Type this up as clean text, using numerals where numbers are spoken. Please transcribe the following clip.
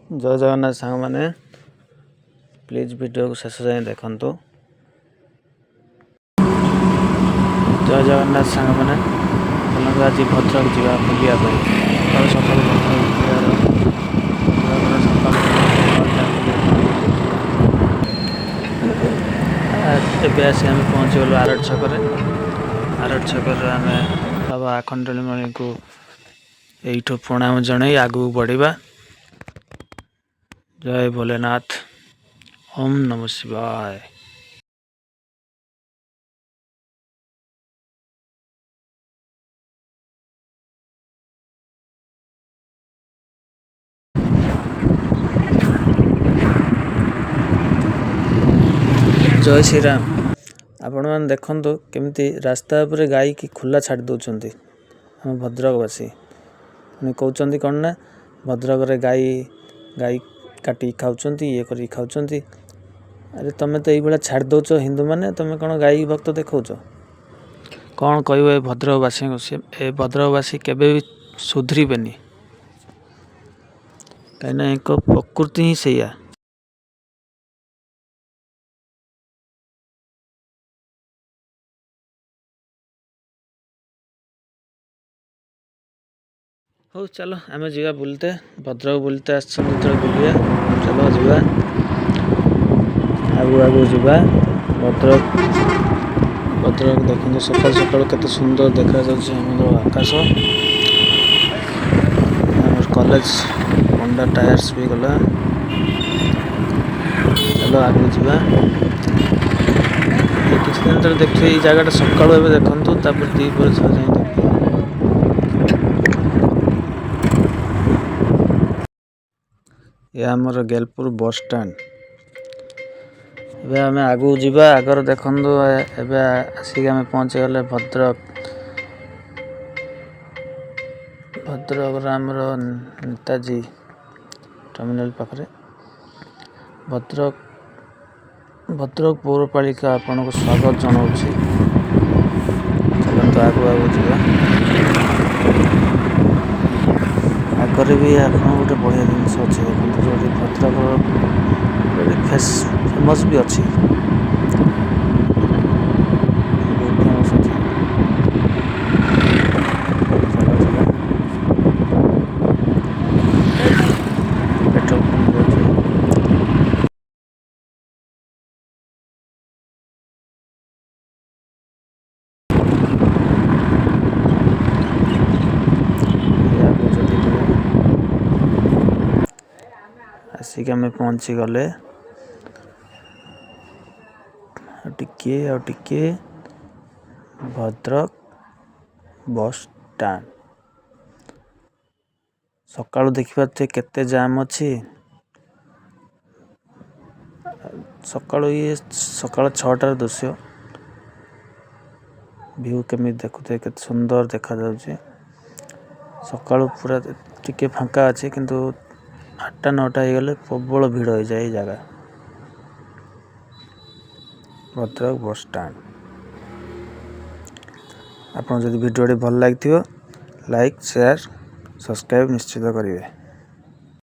जय जगन्नाथ सांग मैंने प्लीज वीडियो को शेष जाए देखु। जय जगन्नाथ सांग मैंने चलते आज भद्रक जा बुलिया सकाल आम पहुँची गलु आरट छक आम बाबा आखंडमणि को यू प्रणाम जन आगू बढ़ा। जय भोलेनाथ। ओम नमः शिवाय। जय श्री राम। आपण मैंने देखु केमती रास्ता पर गाई की खुला छाड़ दौरान हम भद्रकवासी कहते कौन ना भद्रक रे गाई गाई काटी खाऊँ ये कर खाऊँ। अरे तुम तो ये छाड़ दौच हिंदू मैंने तुम कौन गाई भक्त देखौच कौन कह भद्रकवासी को ए भद्रकवासी केबे भी सुधरबे कहीं एक प्रकृति ही सैया। हो चलो आम जा बुलते भद्रक बुलते आस बुलिया चलो जा आगू आगू जा भद्रक। भद्रक देखते सकाल सकाल केते सुंदर देखा जाम आकाश। कॉलेज होंडा टायर्स भी गला। चलो आगू जा किसी दिन तरह देखिए ये जगह सकाल देखु दीपर जाए ये आमर गेलपुर बस स्टैंड। एबे आम आगू जावा आगर देखु एबे आसिक आम पहुँची गले भद्रक। भद्रक आमर नेताजी टर्मिनाल पाखरे भद्रक भद्रक पौरपालिका आपन को स्वागत जनाऊँ। चलते आगू आगू जावा आगे भी आप गोटे बढ़िया जिनस अच्छे देखते जो भद्रक फेमस भी अच्छी फेमस अच्छी। पेट्रोल आसिक आम पहुँची गले टिके भद्रक बस स्टैंड। सकाळु देखिए केते जाम अच्छी सकाळु ये सकाळ 6टार दृश्य व्यू केमी देखुते केते सुंदर देखा जाउछे। सकाळु पूरा टिके फांका अच्छे किंतु 8टा 9टा हो गले प्रबल भीड़ हो जाए जगह भद्रक बस स्टैंड। आपन जदि वीडियो भल लगी लाइक शेयर सब्सक्राइब निश्चित करेंगे।